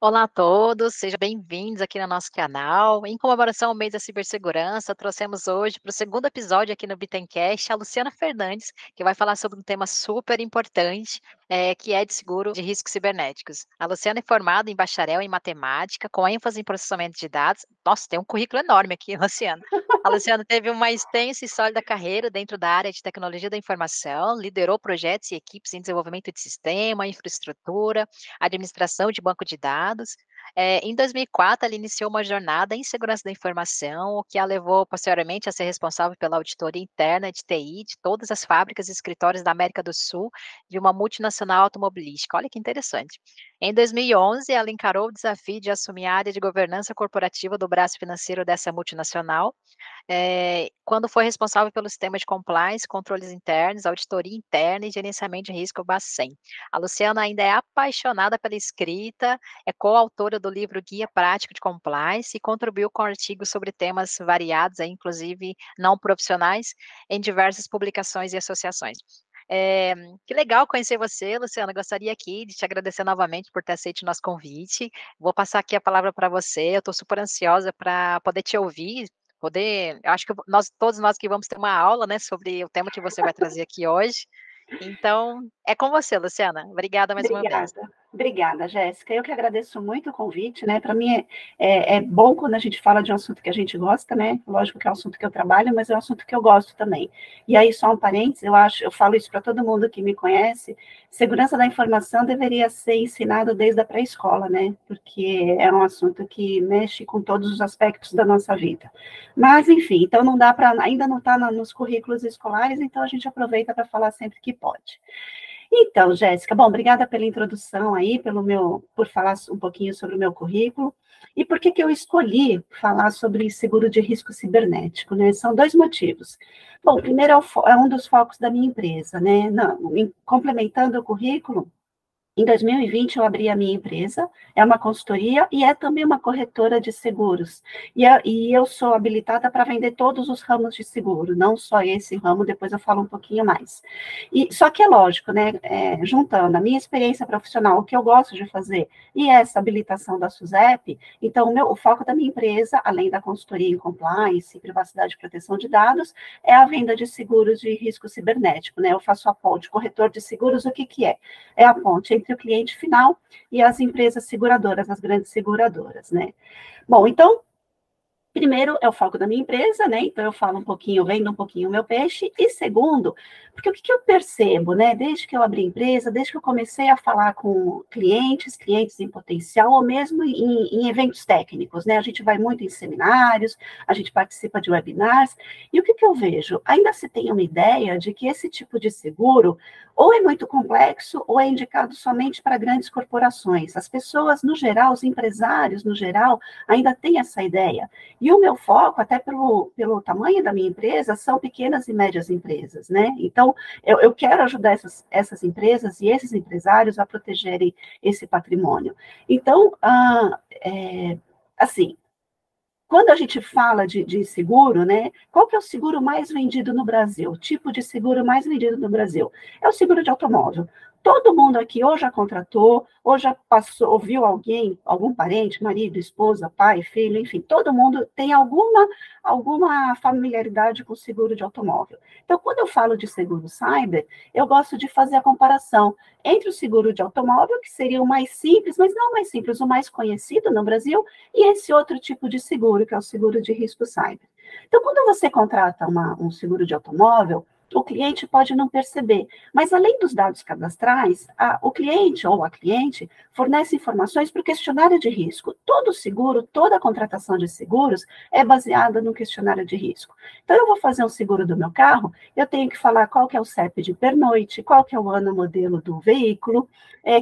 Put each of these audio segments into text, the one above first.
Olá a todos, sejam bem-vindos aqui no nosso canal. Em comemoração ao mês da cibersegurança, trouxemos hoje para o segundo episódio aqui no Bitencast a Luciana Fernandes, que vai falar sobre um tema super importante, que é de seguro de riscos cibernéticos. A Luciana é formada em bacharel em matemática, com ênfase em processamento de dados. Nossa, tem um currículo enorme aqui, Luciana. A Luciana teve uma extensa e sólida carreira dentro da área de tecnologia da informação, liderou projetos e equipes em desenvolvimento de sistema, infraestrutura, administração de banco de dados. Em 2004, ela iniciou uma jornada em segurança da informação, o que a levou posteriormente a ser responsável pela auditoria interna de TI de todas as fábricas e escritórios da América do Sul de uma multinacional automobilística. Olha que interessante. Em 2011, ela encarou o desafio de assumir a área de governança corporativa do braço financeiro dessa multinacional, quando foi responsável pelo sistema de compliance, controles internos, auditoria interna e gerenciamento de risco Bacen. A Luciana ainda é apaixonada pela escrita, é coautora do livro Guia Prático de Compliance e contribuiu com artigos sobre temas variados, aí, inclusive não profissionais, em diversas publicações e associações. É, que legal conhecer você, Luciana. Gostaria aqui de te agradecer novamente por ter aceito o nosso convite. Vou passar aqui a palavra para você. Eu estou super ansiosa para poder te ouvir, eu acho que todos nós que vamos ter uma aula, né, sobre o tema que você vai trazer aqui hoje. Então, é com você, Luciana. Obrigada mais uma vez. Obrigada, Jéssica. Eu que agradeço muito o convite, né? Para mim é bom quando a gente fala de um assunto que a gente gosta, né? Lógico que é um assunto que eu trabalho, mas é um assunto que eu gosto também. E aí, só um parênteses, eu falo isso para todo mundo que me conhece, segurança da informação deveria ser ensinado desde a pré-escola, né? Porque é um assunto que mexe com todos os aspectos da nossa vida. Mas, enfim, então não dá para, ainda não está nos currículos escolares, então a gente aproveita para falar sempre que pode. Então, Jéssica, bom, obrigada pela introdução aí, por falar um pouquinho sobre o meu currículo. E por que eu escolhi falar sobre seguro de risco cibernético, né? São dois motivos. Bom, primeiro é um dos focos da minha empresa, né? Complementando o currículo, em 2020, eu abri a minha empresa, é uma consultoria e é também uma corretora de seguros. E eu sou habilitada para vender todos os ramos de seguro, não só esse ramo, depois eu falo um pouquinho mais. Só que é lógico, né, juntando a minha experiência profissional, o que eu gosto de fazer, e essa habilitação da SUSEP, então o foco da minha empresa, além da consultoria em compliance, privacidade e proteção de dados, é a venda de seguros de risco cibernético, né? Eu faço a ponte, corretor de seguros, o que é? É a ponte entre o cliente final e as empresas seguradoras, as grandes seguradoras, né? Bom, então, primeiro, é o foco da minha empresa, né? Então, eu falo um pouquinho, vendo um pouquinho o meu peixe. E segundo, porque o que eu percebo, né? Desde que eu abri a empresa, desde que eu comecei a falar com clientes em potencial, ou mesmo em eventos técnicos, né? A gente vai muito em seminários, a gente participa de webinars. E o que eu vejo? Ainda se tem uma ideia de que esse tipo de seguro ou é muito complexo, ou é indicado somente para grandes corporações. As pessoas, no geral, os empresários, no geral, ainda têm essa ideia. E o meu foco, até pelo tamanho da minha empresa, são pequenas e médias empresas, né? Então, eu quero ajudar essas empresas e esses empresários a protegerem esse patrimônio. Então, assim, quando a gente fala de seguro, né? Qual que é o seguro mais vendido no Brasil? O tipo de seguro mais vendido no Brasil? É o seguro de automóvel. Todo mundo aqui ou já contratou, ou já passou, ouviu alguém, algum parente, marido, esposa, pai, filho, enfim, todo mundo tem alguma familiaridade com o seguro de automóvel. Então, quando eu falo de seguro cyber, eu gosto de fazer a comparação entre o seguro de automóvel, que seria o mais simples, mas não o mais simples, o mais conhecido no Brasil, e esse outro tipo de seguro, que é o seguro de risco cyber. Então, quando você contrata um seguro de automóvel, o cliente pode não perceber, mas além dos dados cadastrais, o cliente ou a cliente fornece informações para o questionário de risco. Todo seguro, toda contratação de seguros é baseada no questionário de risco. Então, eu vou fazer um seguro do meu carro, eu tenho que falar qual que é o CEP de pernoite, qual que é o ano, modelo do veículo,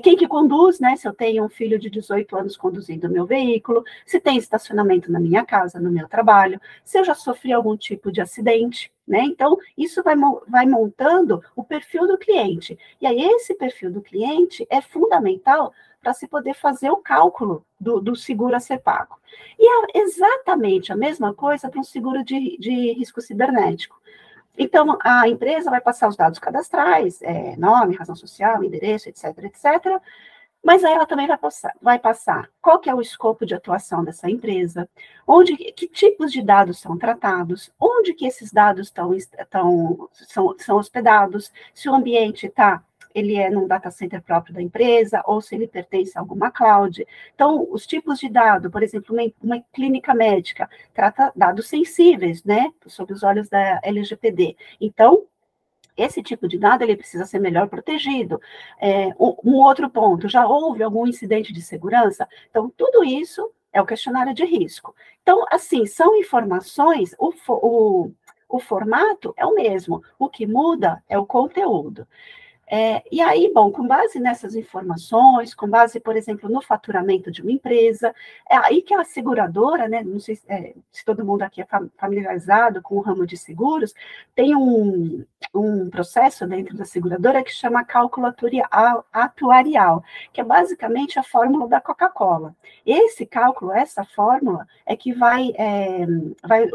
quem que conduz, né? Se eu tenho um filho de 18 anos conduzindo o meu veículo, se tem estacionamento na minha casa, no meu trabalho, se eu já sofri algum tipo de acidente, né? Então, isso vai montando o perfil do cliente. E aí, esse perfil do cliente é fundamental para se poder fazer o cálculo do seguro a ser pago. E é exatamente a mesma coisa para um seguro de risco cibernético. Então, a empresa vai passar os dados cadastrais, nome, razão social, endereço, etc., etc., Mas aí ela também vai passar qual que é o escopo de atuação dessa empresa, que tipos de dados são tratados, onde que esses dados são hospedados, se o ambiente ele é num data center próprio da empresa, ou se ele pertence a alguma cloud. Então, os tipos de dado, por exemplo, uma clínica médica trata dados sensíveis, né, sob os olhos da LGPD. Então, esse tipo de dado ele precisa ser melhor protegido. Um outro ponto, já houve algum incidente de segurança? Então, tudo isso é o questionário de risco. Então, assim, são informações, o formato é o mesmo, o que muda é o conteúdo. E aí, bom, com base nessas informações, com base, por exemplo, no faturamento de uma empresa, é aí que a seguradora, né, não sei se todo mundo aqui é familiarizado com o ramo de seguros, tem um processo dentro da seguradora que chama cálculo atuarial, que é basicamente a fórmula da Coca-Cola. Esse cálculo, essa fórmula, é que vai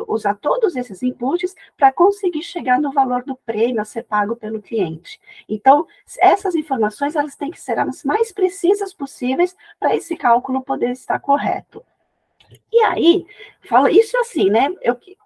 usar todos esses inputs para conseguir chegar no valor do prêmio a ser pago pelo cliente. Então, essas informações elas têm que ser as mais precisas possíveis para esse cálculo poder estar correto. E aí, isso assim, né?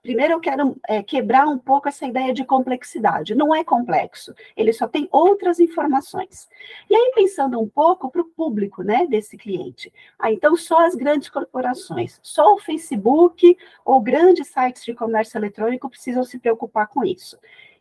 Primeiro eu quero quebrar um pouco essa ideia de complexidade. Não é complexo, ele só tem outras informações. E aí, pensando um pouco para o público, né, desse cliente. Então, só as grandes corporações, só o Facebook ou grandes sites de comércio eletrônico precisam se preocupar com isso.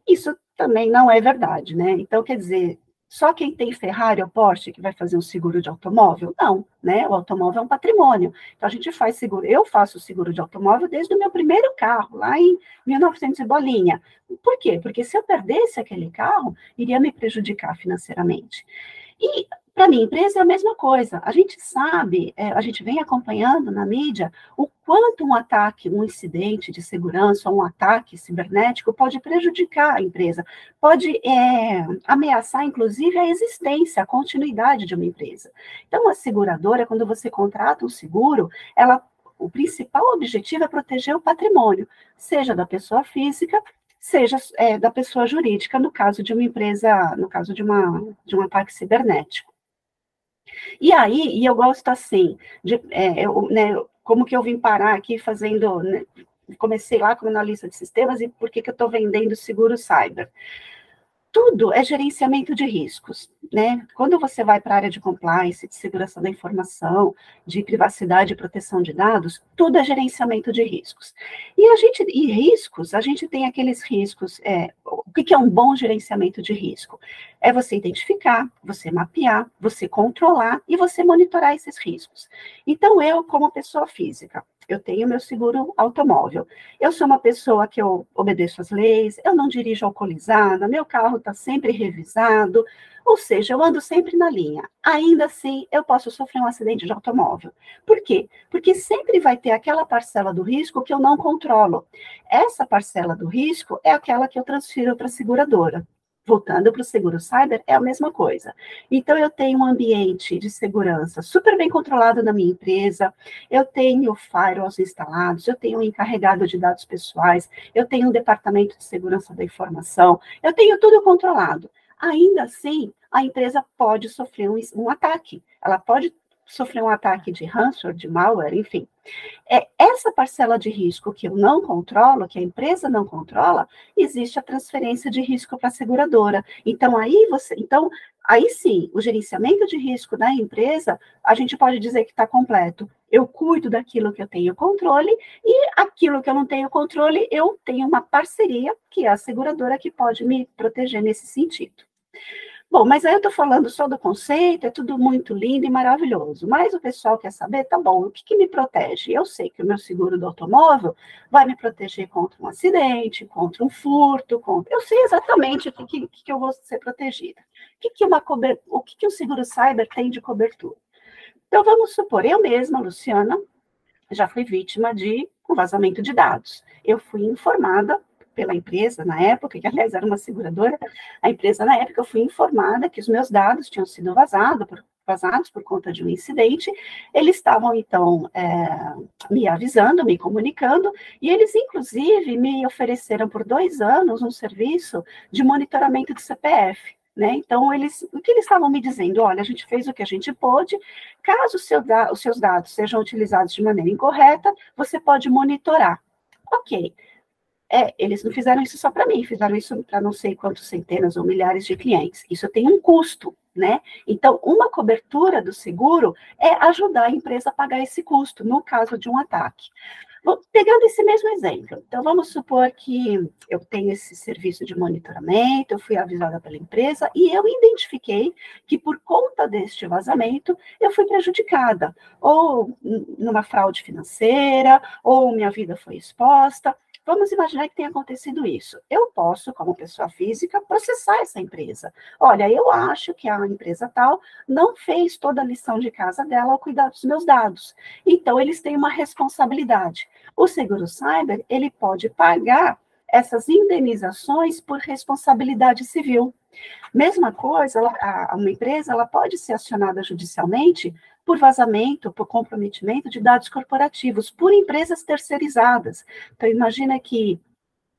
Isso também não é verdade, né? Então, quer dizer, só quem tem Ferrari ou Porsche que vai fazer um seguro de automóvel? Não, né? O automóvel é um patrimônio. Então, a gente faz seguro. Eu faço seguro de automóvel desde o meu primeiro carro, lá em 1900 e bolinha. Por quê? Porque se eu perdesse aquele carro, iria me prejudicar financeiramente. E para minha empresa é a mesma coisa. A gente sabe, a gente vem acompanhando na mídia o quanto um ataque, um incidente de segurança, um ataque cibernético pode prejudicar a empresa, pode ameaçar, inclusive, a existência, a continuidade de uma empresa. Então, a seguradora, quando você contrata um seguro, o principal objetivo é proteger o patrimônio, seja da pessoa física, seja da pessoa jurídica, no caso de uma empresa, no caso de um ataque cibernético. E aí, eu gosto assim, como que eu vim parar aqui fazendo, né, comecei lá como analista de sistemas, e por que eu estou vendendo seguro cyber? Tudo é gerenciamento de riscos, né? Quando você vai para a área de compliance, de segurança da informação, de privacidade e proteção de dados, tudo é gerenciamento de riscos. E riscos, a gente tem aqueles riscos, o que é um bom gerenciamento de risco? É você identificar, você mapear, você controlar e você monitorar esses riscos. Então, eu, como pessoa física, eu tenho meu seguro automóvel. Eu sou uma pessoa que eu obedeço às leis, eu não dirijo alcoolizada, meu carro está sempre revisado, ou seja, eu ando sempre na linha. Ainda assim, eu posso sofrer um acidente de automóvel. Por quê? Porque sempre vai ter aquela parcela do risco que eu não controlo. Essa parcela do risco é aquela que eu transfiro para a seguradora. Voltando para o seguro cyber, é a mesma coisa. Então, eu tenho um ambiente de segurança super bem controlado na minha empresa, eu tenho firewalls instalados, eu tenho um encarregado de dados pessoais, eu tenho um departamento de segurança da informação, eu tenho tudo controlado. Ainda assim, a empresa pode sofrer um ataque, ela pode sofrer um ataque de ransomware, de malware, enfim. Essa parcela de risco que eu não controlo, que a empresa não controla, existe a transferência de risco para a seguradora. Então, aí sim, o gerenciamento de risco da empresa, a gente pode dizer que está completo. Eu cuido daquilo que eu tenho controle, e aquilo que eu não tenho controle, eu tenho uma parceria, que é a seguradora, que pode me proteger nesse sentido. Bom, mas aí eu estou falando só do conceito, é tudo muito lindo e maravilhoso, mas o pessoal quer saber, tá bom, o que me protege? Eu sei que o meu seguro do automóvel vai me proteger contra um acidente, contra um furto, eu sei exatamente o que eu vou ser protegida. O que o seguro cyber tem de cobertura? Então, vamos supor, eu mesma, Luciana, já fui vítima de um vazamento de dados. Eu fui informada pela empresa na época, que aliás era uma seguradora, a empresa na época, eu fui informada que os meus dados tinham sido vazados por conta de um incidente. Eles estavam, então, me avisando, me comunicando, e eles, inclusive, me ofereceram por 2 anos um serviço de monitoramento de CPF. né? Então, o que eles estavam me dizendo? Olha, a gente fez o que a gente pôde, caso os seus dados sejam utilizados de maneira incorreta, você pode monitorar. Ok. Eles não fizeram isso só para mim, fizeram isso para não sei quantos centenas ou milhares de clientes. Isso tem um custo, né? Então, uma cobertura do seguro é ajudar a empresa a pagar esse custo, no caso de um ataque. Pegando esse mesmo exemplo, então vamos supor que eu tenho esse serviço de monitoramento, eu fui avisada pela empresa e eu identifiquei que por conta deste vazamento eu fui prejudicada, ou numa fraude financeira, ou minha vida foi exposta. Vamos imaginar que tenha acontecido isso. Eu posso, como pessoa física, processar essa empresa. Olha, eu acho que a empresa tal não fez toda a lição de casa dela ao cuidar dos meus dados. Então, eles têm uma responsabilidade. O seguro cyber, ele pode pagar essas indenizações por responsabilidade civil. Mesma coisa, uma empresa ela pode ser acionada judicialmente por vazamento, por comprometimento de dados corporativos, por empresas terceirizadas. Então, imagina que,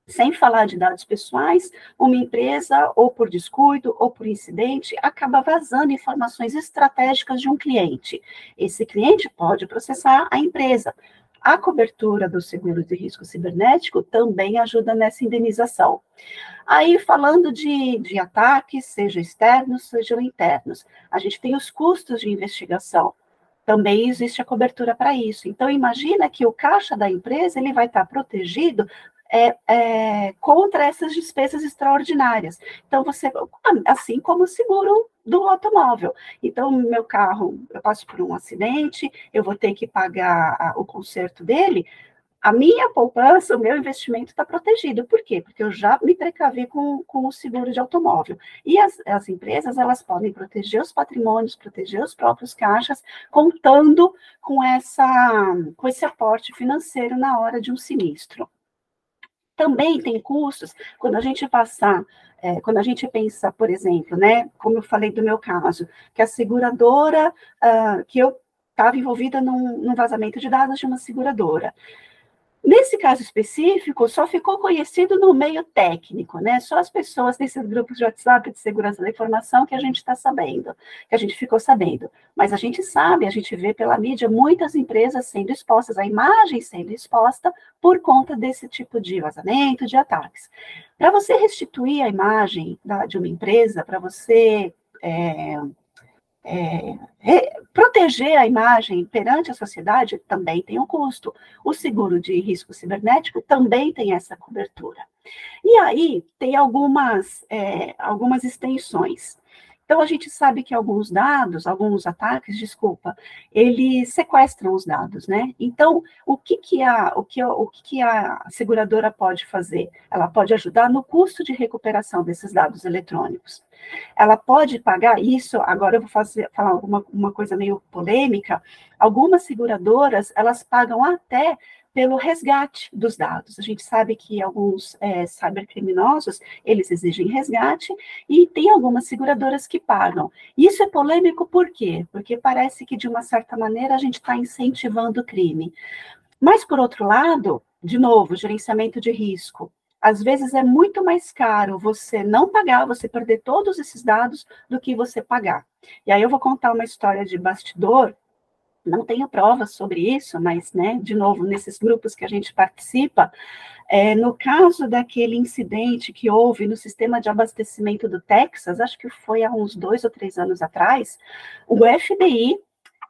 sem falar de dados pessoais, uma empresa, ou por descuido, ou por incidente, acaba vazando informações estratégicas de um cliente. Esse cliente pode processar a empresa. A cobertura do seguro de risco cibernético também ajuda nessa indenização. Aí, falando de ataques, seja externos, sejam internos, a gente tem os custos de investigação. Também existe a cobertura para isso. Então, imagina que o caixa da empresa ele vai estar protegido contra essas despesas extraordinárias. Então, assim como o seguro do automóvel. Então, meu carro, eu passo por um acidente, eu vou ter que pagar o conserto dele, a minha poupança, o meu investimento está protegido. Por quê? Porque eu já me precavi com o seguro de automóvel. E as empresas, elas podem proteger os patrimônios, proteger os próprios caixas, contando com esse aporte financeiro na hora de um sinistro. Também tem custos, quando a gente pensa, por exemplo, né, como eu falei do meu caso, que a seguradora, que eu estava envolvida num vazamento de dados de uma seguradora. Nesse caso específico, só ficou conhecido no meio técnico, né? Só as pessoas desses grupos de WhatsApp de segurança da informação que a gente está sabendo, que a gente ficou sabendo. Mas a gente sabe, a gente vê pela mídia muitas empresas sendo expostas, a imagem sendo exposta por conta desse tipo de vazamento, de ataques. Para você restituir a imagem de uma empresa, para você proteger a imagem perante a sociedade também tem um custo. O seguro de risco cibernético também tem essa cobertura. E aí tem algumas extensões. Então, a gente sabe que alguns ataques, eles sequestram os dados, né? Então, o que a seguradora pode fazer? Ela pode ajudar no custo de recuperação desses dados eletrônicos. Ela pode pagar isso, agora eu vou falar uma coisa meio polêmica, algumas seguradoras, elas pagam até pelo resgate dos dados. A gente sabe que alguns cybercriminosos, eles exigem resgate, e tem algumas seguradoras que pagam. Isso é polêmico por quê? Porque parece que, de uma certa maneira, a gente está incentivando o crime. Mas, por outro lado, de novo, gerenciamento de risco. Às vezes é muito mais caro você não pagar, você perder todos esses dados, do que você pagar. E aí eu vou contar uma história de bastidor. Não tenho provas sobre isso, mas, né, de novo, nesses grupos que a gente participa, no caso daquele incidente que houve no sistema de abastecimento do Texas, acho que foi há uns 2 ou 3 anos atrás, o FBI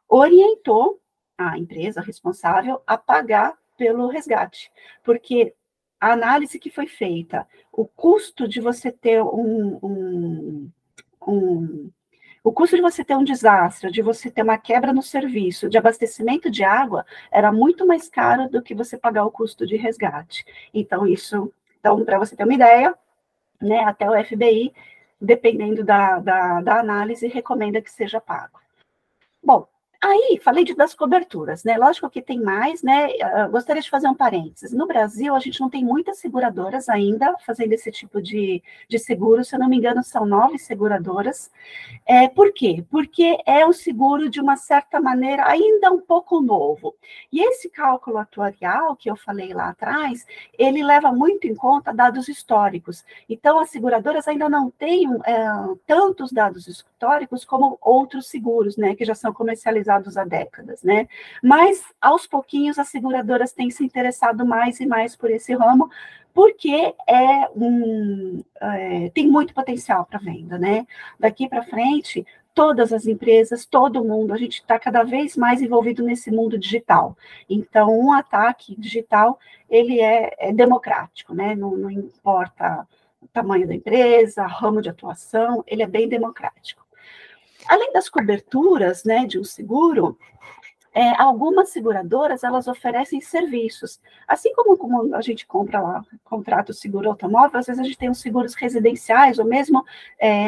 orientou a empresa responsável a pagar pelo resgate, porque a análise que foi feita, o custo de você ter o custo de você ter um desastre, de você ter uma quebra no serviço de abastecimento de água, era muito mais caro do que você pagar o custo de resgate. Então, para você ter uma ideia, né, até o FBI, dependendo da análise, recomenda que seja pago. Bom, Aí, falei das coberturas, né? Lógico que tem mais, né? Gostaria de fazer um parênteses. No Brasil, a gente não tem muitas seguradoras ainda fazendo esse tipo de seguro. Se eu não me engano, são 9 seguradoras. Por quê? Porque é um seguro, de uma certa maneira, ainda um pouco novo. E esse cálculo atuarial, que eu falei lá atrás, ele leva muito em conta dados históricos. Então, as seguradoras ainda não têm tantos dados históricos como outros seguros, né? Que já são comercializados há décadas, né? Mas, aos pouquinhos, as seguradoras têm se interessado mais e mais por esse ramo, porque tem muito potencial para venda, né? Daqui para frente, todas as empresas, todo mundo, a gente está cada vez mais envolvido nesse mundo digital. Então, um ataque digital, ele é democrático, né? Não importa o tamanho da empresa, ramo de atuação, ele é bem democrático. Além das coberturas, né, de um seguro, algumas seguradoras, elas oferecem serviços. Assim como a gente contrata o seguro automóvel, às vezes a gente tem uns seguros residenciais, ou mesmo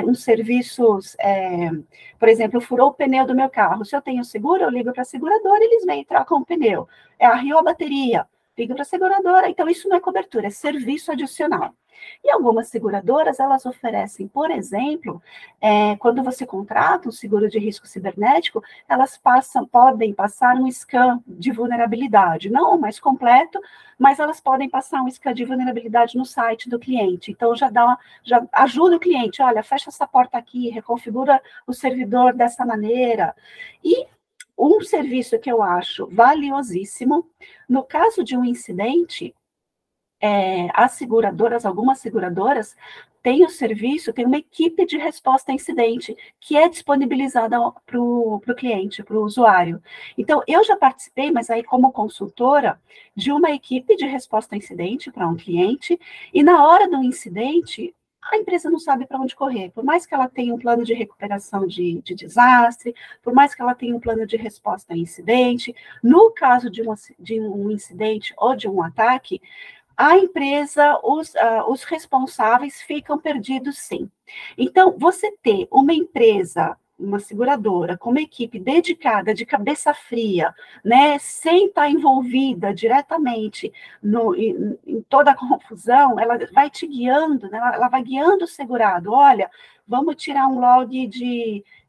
uns serviços, por exemplo, furou o pneu do meu carro. Se eu tenho seguro, eu ligo para a seguradora, eles vêm e trocam o pneu. Arriou a bateria, ligo para a seguradora. Então, isso não é cobertura, é serviço adicional. E algumas seguradoras, elas oferecem, por exemplo, quando você contrata um seguro de risco cibernético, elas podem passar um scan de vulnerabilidade, não o mais completo, mas elas podem passar um scan de vulnerabilidade no site do cliente. Então, já ajuda o cliente, olha, fecha essa porta aqui, reconfigura o servidor dessa maneira. E um serviço que eu acho valiosíssimo, no caso de um incidente, algumas seguradoras têm o serviço, tem uma equipe de resposta a incidente que é disponibilizada para o cliente, para o usuário. Então, eu já participei, mas aí como consultora, de uma equipe de resposta a incidente para um cliente, e na hora do incidente, a empresa não sabe para onde correr. Por mais que ela tenha um plano de recuperação de desastre, por mais que ela tenha um plano de resposta a incidente, no caso de um incidente ou de um ataque, a empresa, os responsáveis ficam perdidos, sim. Então, você ter uma empresa, uma seguradora, com uma equipe dedicada, de cabeça fria, né, sem estar envolvida diretamente em toda a confusão, ela vai te guiando, né, ela vai guiando o segurado. Olha, vamos tirar um log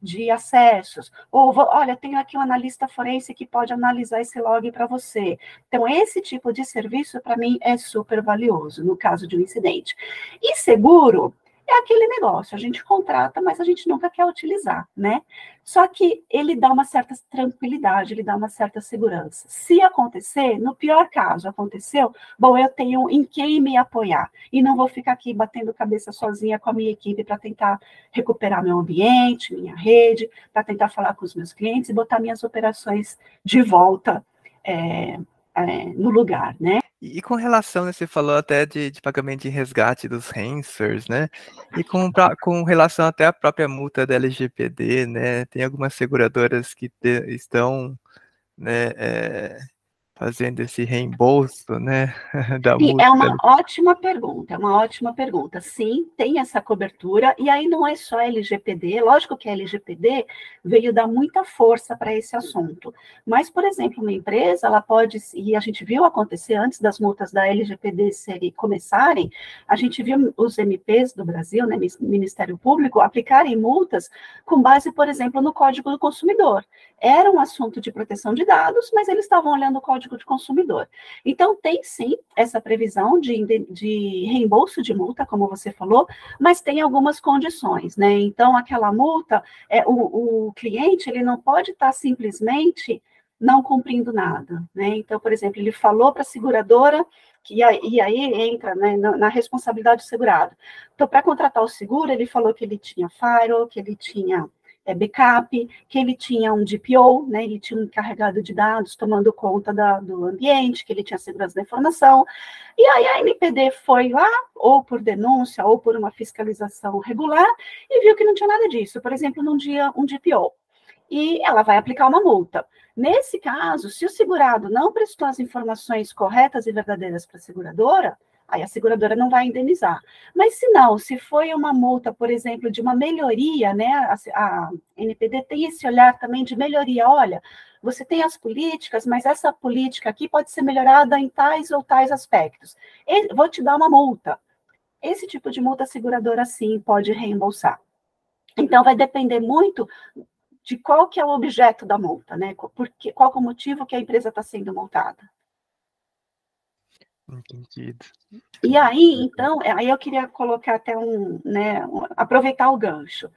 de acessos, ou olha, tenho aqui um analista forense que pode analisar esse log para você. Então, esse tipo de serviço, para mim, é super valioso, no caso de um incidente. E seguro é aquele negócio, a gente contrata, mas a gente nunca quer utilizar, né? Só que ele dá uma certa tranquilidade, ele dá uma certa segurança. Se acontecer, no pior caso, aconteceu, bom, eu tenho em quem me apoiar, e não vou ficar aqui batendo cabeça sozinha com a minha equipe para tentar recuperar meu ambiente, minha rede, para tentar falar com os meus clientes e botar minhas operações de volta no lugar, né? E com relação, né, você falou até de pagamento de resgate dos ransomers, né? E com relação até à própria multa da LGPD, né? Tem algumas seguradoras que estão, né, fazendo esse reembolso, né, da Sim, multa. é uma ótima pergunta, é uma ótima pergunta. Sim, tem essa cobertura, e aí não é só LGPD, lógico que a LGPD veio dar muita força para esse assunto, mas, por exemplo, uma empresa, ela pode, e a gente viu acontecer antes das multas da LGPD começarem, a gente viu os MPs do Brasil, né, Ministério Público, aplicarem multas com base, por exemplo, no Código do Consumidor. Era um assunto de proteção de dados, mas eles estavam olhando o Código do Consumidor. Então, tem sim essa previsão de reembolso de multa, como você falou, mas tem algumas condições, né? Então, aquela multa, o cliente, ele não pode estar simplesmente não cumprindo nada, né? Então, por exemplo, ele falou para a seguradora, e aí entra, né, na responsabilidade do segurado. Então, para contratar o seguro, ele falou que ele tinha firewall, que ele tinha backup, que ele tinha um DPO, né, ele tinha um encarregado de dados tomando conta do ambiente, que ele tinha segurança da informação, e aí a NPD foi lá, ou por denúncia, ou por uma fiscalização regular, e viu que não tinha nada disso, por exemplo, num dia um DPO, e ela vai aplicar uma multa. Nesse caso, se o segurado não prestou as informações corretas e verdadeiras para a seguradora, aí a seguradora não vai indenizar. Mas se não, se foi uma multa, por exemplo, de uma melhoria, né, a NPD tem esse olhar também de melhoria, olha, você tem as políticas, mas essa política aqui pode ser melhorada em tais ou tais aspectos. Vou te dar uma multa. Esse tipo de multa a seguradora, sim, pode reembolsar. Então, vai depender muito de qual que é o objeto da multa, né? Qual que é o motivo que a empresa está sendo multada. Entendido. E aí, então, aí eu queria colocar até aproveitar o gancho.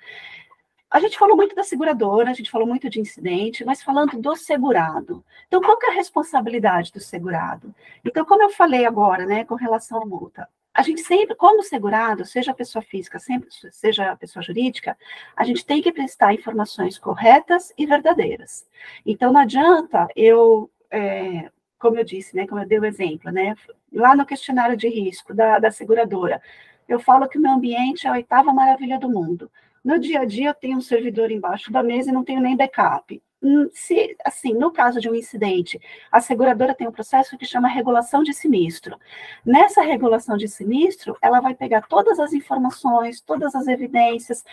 A gente falou muito da seguradora, a gente falou muito de incidente, mas falando do segurado. Então, qual que é a responsabilidade do segurado? Então, como eu falei agora, né, com relação à multa, a gente sempre, como segurado, seja a pessoa física, sempre seja a pessoa jurídica, a gente tem que prestar informações corretas e verdadeiras. Então, não adianta como eu disse, né, como eu dei o exemplo, né, lá no questionário de risco da seguradora, eu falo que o meio ambiente é a 8ª maravilha do mundo. No dia a dia, eu tenho um servidor embaixo da mesa e não tenho nem backup. Se, assim, no caso de um incidente, a seguradora tem um processo que chama regulação de sinistro. Nessa regulação de sinistro, ela vai pegar todas as informações, todas as evidências,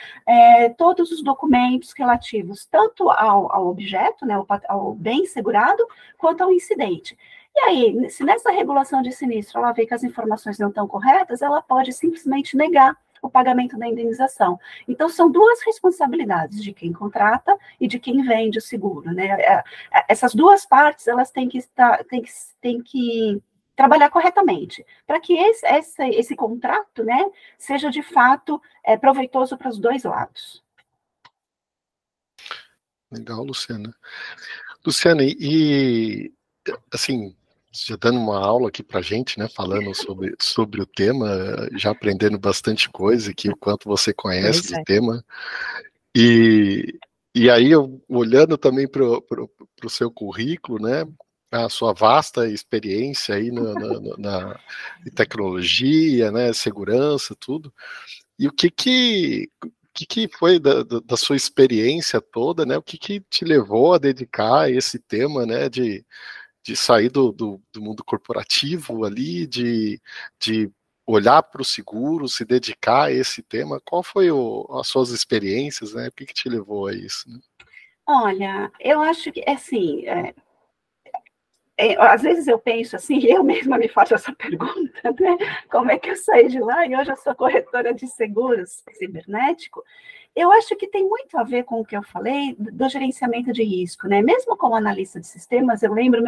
todos os documentos relativos tanto ao objeto, né, ao bem segurado, quanto ao incidente. E aí, se nessa regulação de sinistro ela vê que as informações não estão corretas, ela pode simplesmente negar o pagamento da indenização. Então, são duas responsabilidades, de quem contrata e de quem vende o seguro, né? Essas duas partes, elas têm que trabalhar corretamente, para que esse contrato, né, seja de fato proveitoso para os dois lados. Legal, Luciana. Luciana, e assim, já dando uma aula aqui para a gente, né, falando sobre o tema, já aprendendo bastante coisa aqui, o quanto você conhece do tema, e aí eu olhando também para o seu currículo, né, a sua vasta experiência aí na tecnologia, né, segurança, tudo, e o que foi da sua experiência toda, né, o que te levou a dedicar esse tema, né, de sair do mundo corporativo ali, de olhar para o seguro, se dedicar a esse tema? Qual foi as suas experiências, né? O que te levou a isso? Né? Olha, eu acho que, assim, às vezes eu penso assim, eu mesma me faço essa pergunta, né? Como é que eu saí de lá e hoje eu sou corretora de seguros cibernético? Eu acho que tem muito a ver com o que eu falei do gerenciamento de risco, né? Mesmo como analista de sistemas, eu lembro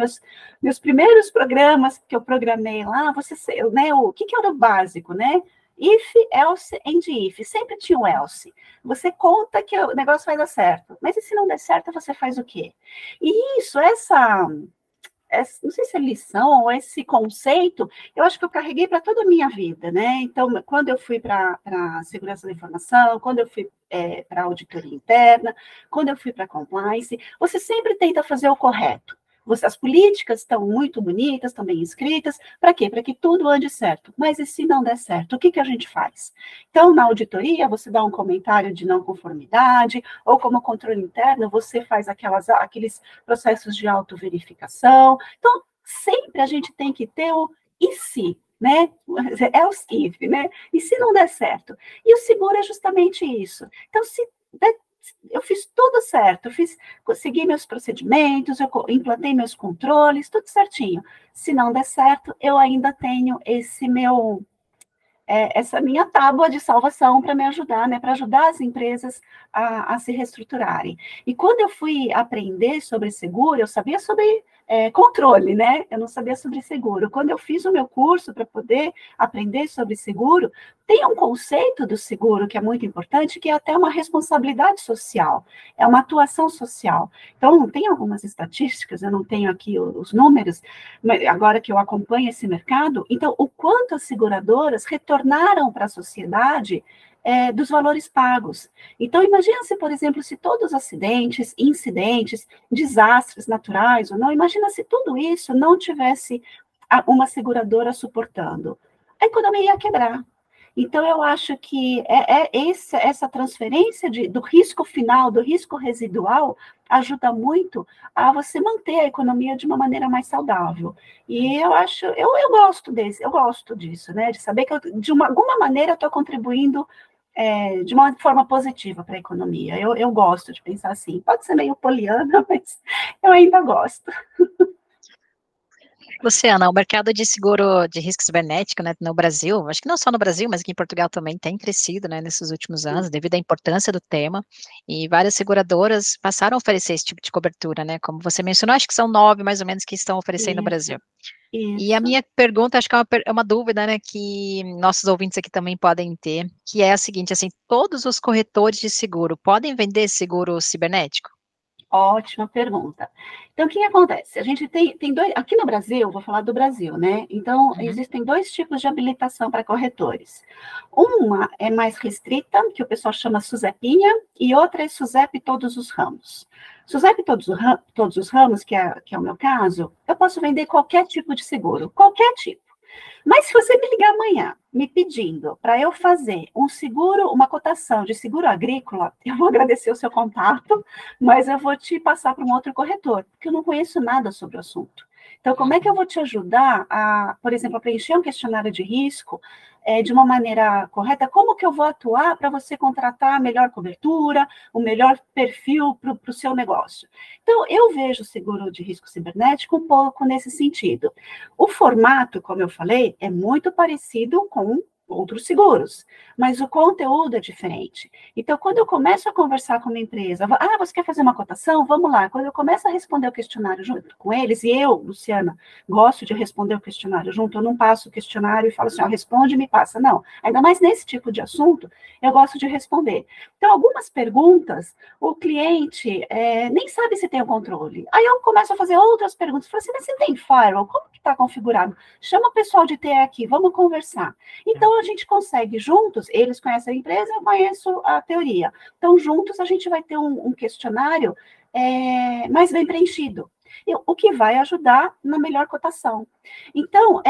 meus primeiros programas que eu programei lá, né? O que era o básico, né? If, else and if. Sempre tinha um else. Você conta que o negócio vai dar certo, mas e se não der certo, você faz o quê? E isso, não sei se é lição ou esse conceito, eu acho que eu carreguei para toda a minha vida, né? Então, quando eu fui para a segurança da informação, quando eu fui para a auditoria interna, quando eu fui para a compliance, você sempre tenta fazer o correto. As políticas estão muito bonitas, estão bem escritas, para quê? Para que tudo ande certo. Mas e se não der certo, o que a gente faz? Então, na auditoria, você dá um comentário de não conformidade, ou como controle interno, você faz aqueles processos de autoverificação. Então, sempre a gente tem que ter o e se, né? É o if, né? E se não der certo? E o seguro é justamente isso. Então, eu fiz tudo certo, segui meus procedimentos, eu implantei meus controles, tudo certinho. Se não der certo, eu ainda tenho essa minha tábua de salvação para me ajudar, né, para ajudar as empresas a se reestruturarem. E quando eu fui aprender sobre seguro, eu sabia sobre controle, né? Eu não sabia sobre seguro. Quando eu fiz o meu curso para poder aprender sobre seguro, tem um conceito do seguro que é muito importante, que é até uma responsabilidade social, é uma atuação social. Então, tem algumas estatísticas, eu não tenho aqui os números, mas agora que eu acompanho esse mercado, então, o quanto as seguradoras retornaram para a sociedade dos valores pagos. Então, imagina se, por exemplo, se todos os acidentes, incidentes, desastres naturais ou não, imagina se tudo isso não tivesse uma seguradora suportando. A economia ia quebrar. Então, eu acho que essa transferência do risco final, do risco residual, ajuda muito a você manter a economia de uma maneira mais saudável. E eu acho, eu gosto disso, né? De saber que eu, alguma maneira, estou contribuindo de uma forma positiva para a economia. Eu gosto de pensar assim. Pode ser meio poliana, mas eu ainda gosto. Luciana, o mercado de seguro de risco cibernético, né, no Brasil, acho que não só no Brasil, mas aqui em Portugal também tem crescido, né, nesses últimos anos, devido à importância do tema, e várias seguradoras passaram a oferecer esse tipo de cobertura, né, como você mencionou, acho que são 9, mais ou menos, que estão oferecendo no Brasil. E a minha pergunta, acho que é uma dúvida, né, que nossos ouvintes aqui também podem ter, que é a seguinte, assim, todos os corretores de seguro podem vender seguro cibernético? Ótima pergunta. Então, o que acontece? A gente tem dois. Aqui no Brasil, vou falar do Brasil, né? Então, existem dois tipos de habilitação para corretores. Uma é mais restrita, que o pessoal chama SUSEPinha, e outra é SUSEP todos os ramos. SUSEP todos os ramos, que é o meu caso, eu posso vender qualquer tipo de seguro, qualquer tipo. Mas se você me ligar amanhã, me pedindo para eu fazer um seguro, uma cotação de seguro agrícola, eu vou agradecer o seu contato, mas eu vou te passar para um outro corretor, porque eu não conheço nada sobre o assunto. Então, como é que eu vou te ajudar a, por exemplo, a preencher um questionário de risco de uma maneira correta? Como que eu vou atuar para você contratar a melhor cobertura, o melhor perfil para o seu negócio? Então, eu vejo o seguro de risco cibernético um pouco nesse sentido. O formato, como eu falei, é muito parecido com outros seguros, mas o conteúdo é diferente. Então, quando eu começo a conversar com uma empresa, você quer fazer uma cotação? Vamos lá. Quando eu começo a responder o questionário junto com eles, e eu, Luciana, gosto de responder o questionário junto, eu não passo o questionário e falo assim, responde e me passa. Não, ainda mais nesse tipo de assunto, eu gosto de responder. Então, algumas perguntas, o cliente nem sabe se tem o controle. Aí eu começo a fazer outras perguntas, falo assim, mas você tem firewall? Como que está configurado? Chama o pessoal de TE aqui, vamos conversar. Então, a gente consegue juntos, eles conhecem a empresa, eu conheço a teoria. Então, juntos, a gente vai ter um questionário mais bem preenchido, o que vai ajudar na melhor cotação. Então,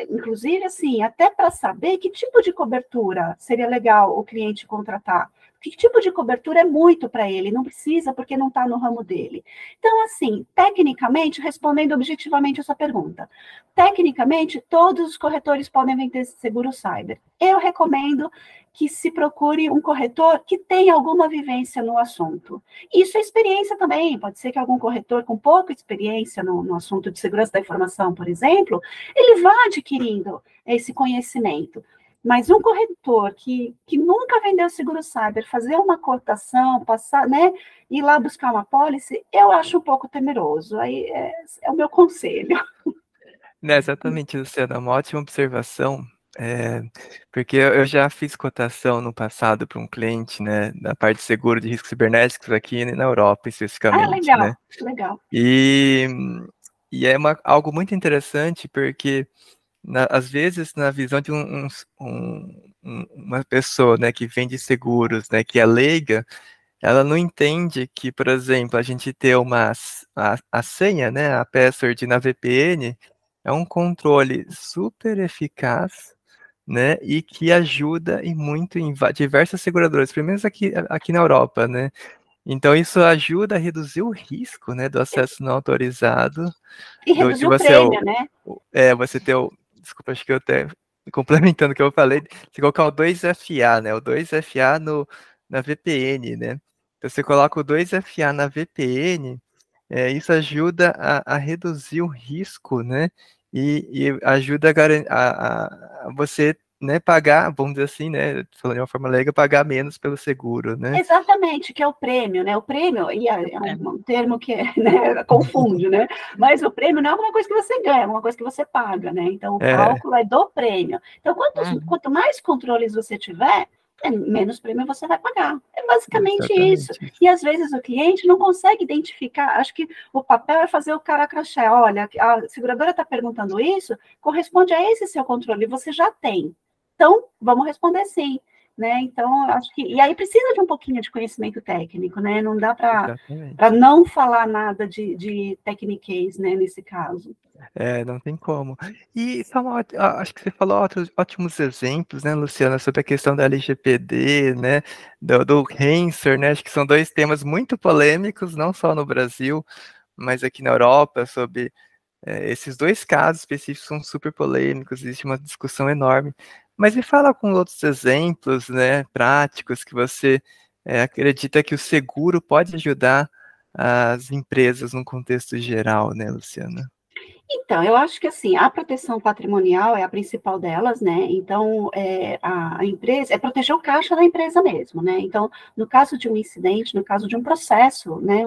inclusive, assim, até para saber que tipo de cobertura seria legal o cliente contratar. Que tipo de cobertura é muito para ele, não precisa porque não está no ramo dele. Então, assim, tecnicamente, respondendo objetivamente essa pergunta, tecnicamente, todos os corretores podem vender seguro cyber. Eu recomendo que se procure um corretor que tenha alguma vivência no assunto. Isso é experiência também, pode ser que algum corretor com pouca experiência no assunto de segurança da informação, por exemplo, ele vá adquirindo esse conhecimento. Mas um corretor que nunca vendeu seguro cyber, fazer uma cotação, passar, né, ir lá buscar uma pólice, eu acho um pouco temeroso. Aí é o meu conselho. Exatamente, Luciana, uma ótima observação, porque eu já fiz cotação no passado para um cliente, né, da parte de seguro de riscos cibernéticos aqui na Europa, especificamente, legal, né? Legal. E é algo muito interessante, porque às vezes, na visão de uma pessoa, né, que vende seguros, né, que é leiga, ela não entende que, por exemplo, a gente ter a senha, né, a password na VPN, é um controle super eficaz, né, e que ajuda e muito em diversas seguradoras, pelo menos aqui na Europa, né. Então, isso ajuda a reduzir o risco, né, do acesso não autorizado, E reduzir o prêmio, né? Você ter desculpa, acho que eu até complementando o que eu falei, você colocar o 2FA, né? O 2FA na VPN, né? Então, você coloca o 2FA na VPN, isso ajuda a reduzir o risco, né? E ajuda a você, né, pagar, vamos dizer assim, né? Falando de uma forma leiga, pagar menos pelo seguro, né? Exatamente, que é o prêmio, né? O prêmio, é um termo que né, confunde, né? Mas o prêmio não é alguma coisa que você ganha, é alguma coisa que você paga, né? Então, o cálculo é do prêmio. Então, quanto mais controles você tiver, menos prêmio você vai pagar. É basicamente isso. E às vezes o cliente não consegue identificar. Acho que o papel é fazer o cara crachá. Olha, a seguradora está perguntando isso, corresponde a esse seu controle, você já tem. Então, vamos responder sim. né? Então, acho que... E aí precisa de um pouquinho de conhecimento técnico, né? Não dá para Exatamente. não falar nada de techniquez, né, nesse caso. Não tem como. E só acho que você falou ótimos exemplos, né, Luciana, sobre a questão da LGPD, né, do Rensor, né, acho que são dois temas muito polêmicos, não só no Brasil, mas aqui na Europa, sobre esses dois casos específicos são super polêmicos, existe uma discussão enorme. Mas me fala com outros exemplos, né, práticos que você acredita que o seguro pode ajudar as empresas num contexto geral, né, Luciana? Então, eu acho que assim, a proteção patrimonial é a principal delas, né? Então, a empresa é proteger o caixa da empresa mesmo, né? Então, no caso de um incidente, no caso de um processo, né,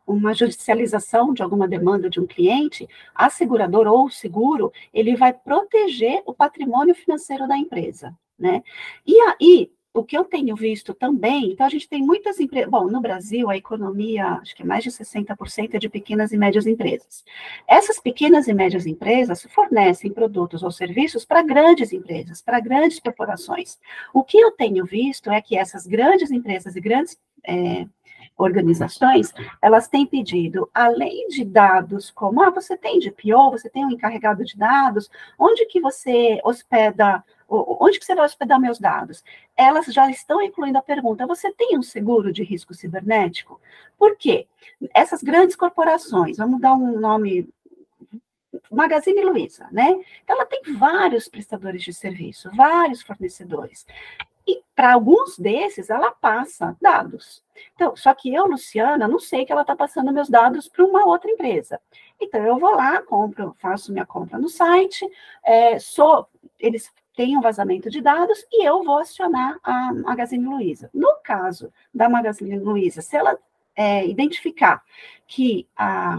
uma judicialização de alguma demanda de um cliente, a seguradora ou o seguro, ele vai proteger o patrimônio financeiro da empresa, né? E aí, o que eu tenho visto também, então a gente tem muitas empresas, bom, no Brasil a economia, acho que mais de 60% é de pequenas e médias empresas. Essas pequenas e médias empresas fornecem produtos ou serviços para grandes empresas, para grandes corporações. O que eu tenho visto é que essas grandes empresas e grandes organizações, elas têm pedido, além de dados como, você tem DPO, você tem um encarregado de dados, onde que você hospeda, onde que você vai hospedar meus dados? Elas já estão incluindo a pergunta, você tem um seguro de risco cibernético? Por quê? Essas grandes corporações, vamos dar um nome, Magazine Luiza, né? Então, ela tem vários prestadores de serviço, vários fornecedores. E para alguns desses, ela passa dados. Então, só que eu, Luciana, não sei que ela está passando meus dados para uma outra empresa. Então, eu vou lá, faço minha compra no site, eles têm um vazamento de dados e eu vou acionar a Magazine Luiza. No caso da Magazine Luiza, se ela identificar que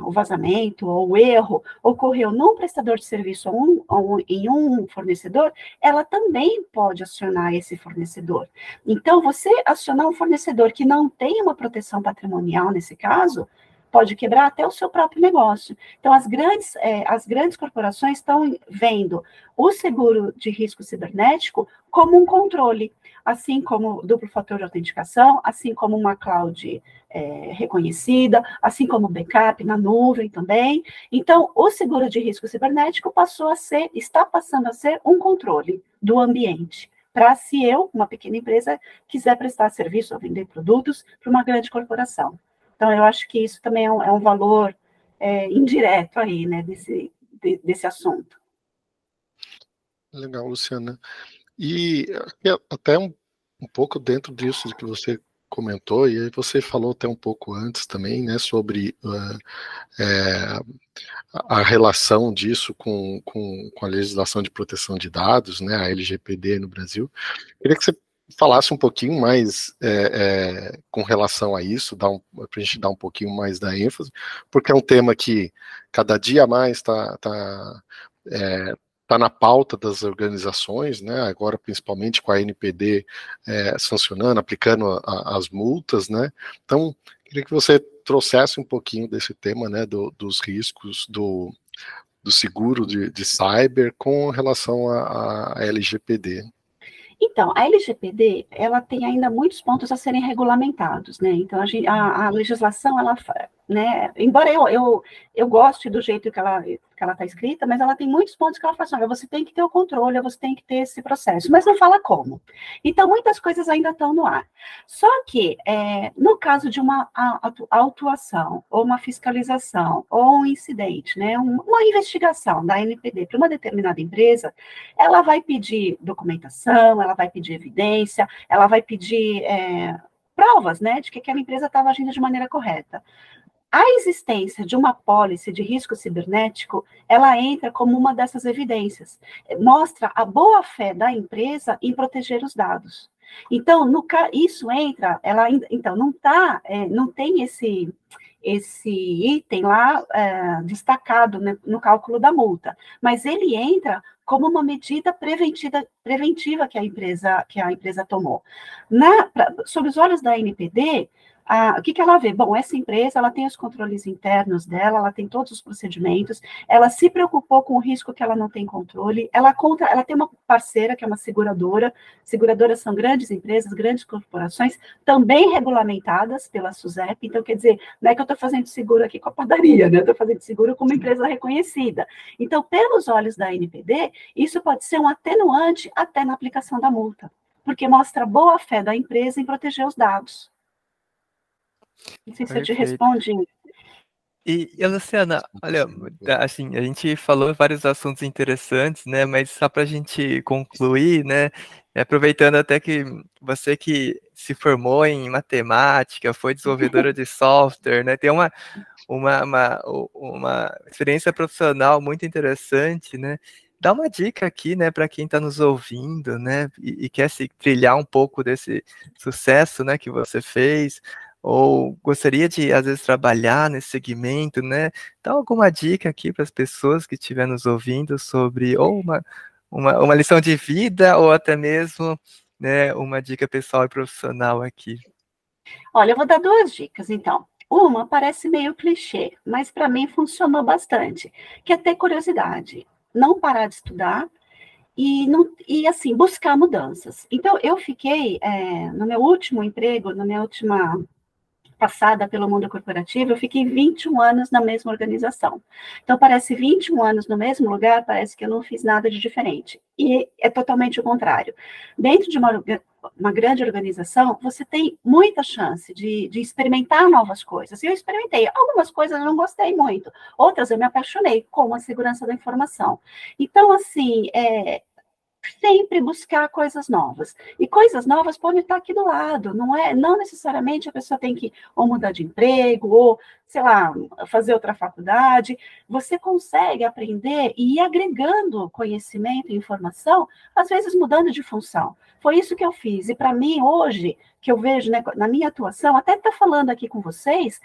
o vazamento ou o erro ocorreu num prestador de serviço ou em um fornecedor, ela também pode acionar esse fornecedor. Então, você acionar um fornecedor que não tem uma proteção patrimonial, nesse caso, pode quebrar até o seu próprio negócio. Então, as grandes corporações estão vendo o seguro de risco cibernético como um controle, assim como duplo fator de autenticação, assim como uma cloud reconhecida, assim como backup na nuvem também. Então, o seguro de risco cibernético está passando a ser um controle do ambiente, para se eu, uma pequena empresa, quiser prestar serviço ou vender produtos para uma grande corporação. Então, eu acho que isso também é um valor indireto aí, né, desse assunto. Legal, Luciana. E até um pouco dentro disso que você comentou, e aí você falou até um pouco antes também, né, sobre a relação disso com a legislação de proteção de dados, né, a LGPD no Brasil. Queria que você falasse um pouquinho mais com relação a isso, para a gente dar um pouquinho mais da ênfase, porque é um tema que cada dia mais está na pauta das organizações, né, agora principalmente com a NPD sancionando, aplicando as multas, né, então queria que você trouxesse um pouquinho desse tema, né, dos riscos do seguro de cyber com relação à LGPD. Então, a LGPD, ela tem ainda muitos pontos a serem regulamentados, né? Então, a legislação, ela, né, embora eu goste do jeito que ela está escrita, mas ela tem muitos pontos que ela fala assim, olha, você tem que ter o controle, você tem que ter esse processo, mas não fala como. Então, muitas coisas ainda estão no ar. Só que, no caso de uma autuação, ou uma fiscalização, ou um incidente, né, uma investigação da NPD para uma determinada empresa, ela vai pedir documentação, ela vai pedir evidência, ela vai pedir provas, né, de que aquela empresa estava agindo de maneira correta. A existência de uma pólice de risco cibernético, ela entra como uma dessas evidências. Mostra a boa-fé da empresa em proteger os dados. Então, isso entra, então, não tem esse item lá destacado, né, no cálculo da multa, mas ele entra como uma medida preventiva que a empresa tomou. Sob os olhos da NPD, o que ela vê? Bom, essa empresa, ela tem os controles internos dela, ela tem todos os procedimentos, ela se preocupou com o risco que ela não tem controle, ela tem uma parceira, que é uma seguradora, seguradoras são grandes empresas, grandes corporações, também regulamentadas pela SUSEP, então, quer dizer, não é que eu estou fazendo seguro aqui com a padaria, né? Eu estou fazendo seguro com uma empresa reconhecida. Então, pelos olhos da ANPD, isso pode ser um atenuante até na aplicação da multa, porque mostra a boa fé da empresa em proteger os dados. Não sei se eu te Perfeito. respondi. E Luciana, olha, assim, a gente falou vários assuntos interessantes, né? Mas só para a gente concluir, né? Aproveitando até que você que se formou em matemática, foi desenvolvedora de software, né? Tem uma experiência profissional muito interessante, né? Dá uma dica aqui, né, para quem está nos ouvindo, né, e quer se trilhar um pouco desse sucesso, né, que você fez, ou gostaria de, às vezes, trabalhar nesse segmento, né? Dá alguma dica aqui para as pessoas que estiverem nos ouvindo sobre ou uma lição de vida, ou até mesmo, né, uma dica pessoal e profissional aqui. Olha, eu vou dar 2 dicas, então. Uma parece meio clichê, mas para mim funcionou bastante, que é ter curiosidade, não parar de estudar e assim, buscar mudanças. Então, eu fiquei, no meu último emprego, na minha última passada pelo mundo corporativo, eu fiquei 21 anos na mesma organização. Então, parece 21 anos no mesmo lugar, parece que eu não fiz nada de diferente. E é totalmente o contrário. Dentro de uma grande organização, você tem muita chance de experimentar novas coisas. E eu experimentei. Algumas coisas eu não gostei muito, outras eu me apaixonei, como a segurança da informação. Então, assim, sempre buscar coisas novas. E coisas novas podem estar aqui do lado, não necessariamente a pessoa tem que ou mudar de emprego, ou, sei lá, fazer outra faculdade. Você consegue aprender e ir agregando conhecimento e informação, às vezes mudando de função. Foi isso que eu fiz. E para mim, hoje, que eu vejo, né, na minha atuação, até estar falando aqui com vocês,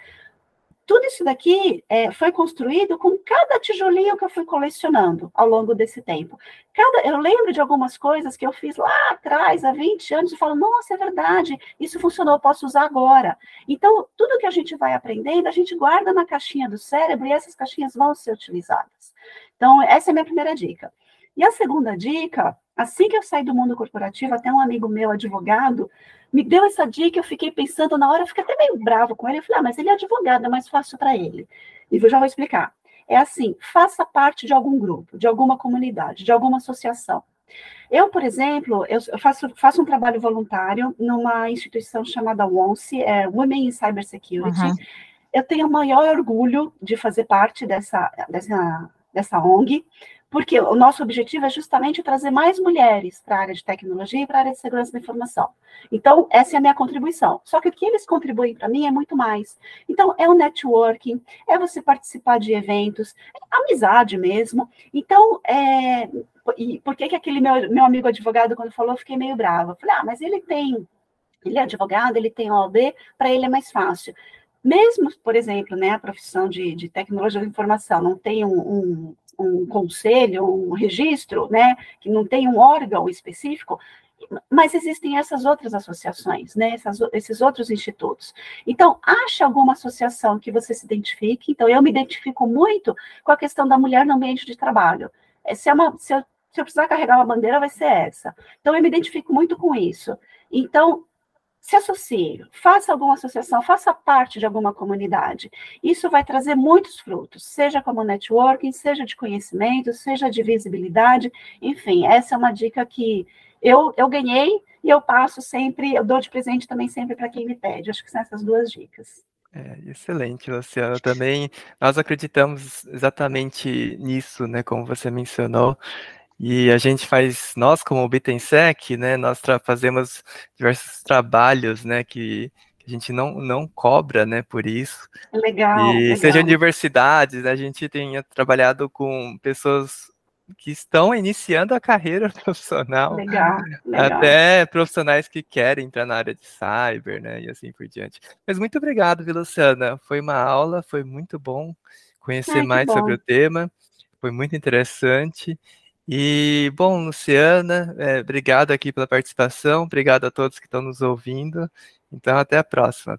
tudo isso daqui foi construído com cada tijolinho que eu fui colecionando ao longo desse tempo. Eu lembro de algumas coisas que eu fiz lá atrás, há 20 anos, e falo, nossa, é verdade, isso funcionou, eu posso usar agora. Então, tudo que a gente vai aprendendo, a gente guarda na caixinha do cérebro e essas caixinhas vão ser utilizadas. Então, essa é a minha primeira dica. E a segunda dica, assim que eu saí do mundo corporativo, até um amigo meu, advogado, me deu essa dica, eu fiquei pensando na hora, eu fiquei até meio bravo com ele, eu falei, mas ele é advogado, é mais fácil para ele. E eu já vou explicar. É assim, faça parte de algum grupo, de alguma comunidade, de alguma associação. Eu, por exemplo, eu faço um trabalho voluntário numa instituição chamada WONSE, Women in Cybersecurity. Uhum. Eu tenho o maior orgulho de fazer parte dessa ONG, porque o nosso objetivo é justamente trazer mais mulheres para a área de tecnologia e para a área de segurança da informação. Então, essa é a minha contribuição. Só que o que eles contribuem para mim é muito mais. Então, é o networking, é você participar de eventos, é amizade mesmo. Então, e por que aquele meu amigo advogado, quando falou, eu fiquei meio brava? Eu falei, mas ele é advogado, ele tem OAB, para ele é mais fácil. Mesmo, por exemplo, né, a profissão de tecnologia da informação não tem um conselho, um registro, né, que não tem um órgão específico, mas existem essas outras associações, né, esses outros institutos. Então, ache alguma associação que você se identifique. Então, eu me identifico muito com a questão da mulher no ambiente de trabalho. Se eu precisar carregar uma bandeira, vai ser essa. Então, eu me identifico muito com isso. Então, se associe, faça alguma associação, faça parte de alguma comunidade. Isso vai trazer muitos frutos, seja como networking, seja de conhecimento, seja de visibilidade, enfim, essa é uma dica que eu ganhei e eu passo sempre, eu dou de presente também sempre para quem me pede. Acho que são essas 2 dicas. Excelente, Luciana. Também nós acreditamos exatamente nisso, né, como você mencionou. E a gente nós como o Bitensec, né, nós fazemos diversos trabalhos, né, que a gente não cobra, né, por isso. Legal, e legal. Seja universidades, a gente tem trabalhado com pessoas que estão iniciando a carreira profissional, legal. Até profissionais que querem entrar na área de cyber, né, e assim por diante. Mas muito obrigado, viu, Luciana? Foi uma aula, foi muito bom conhecer mais sobre o tema, foi muito interessante. E, bom, Luciana, obrigado aqui pela participação, obrigado a todos que estão nos ouvindo. Então, até a próxima.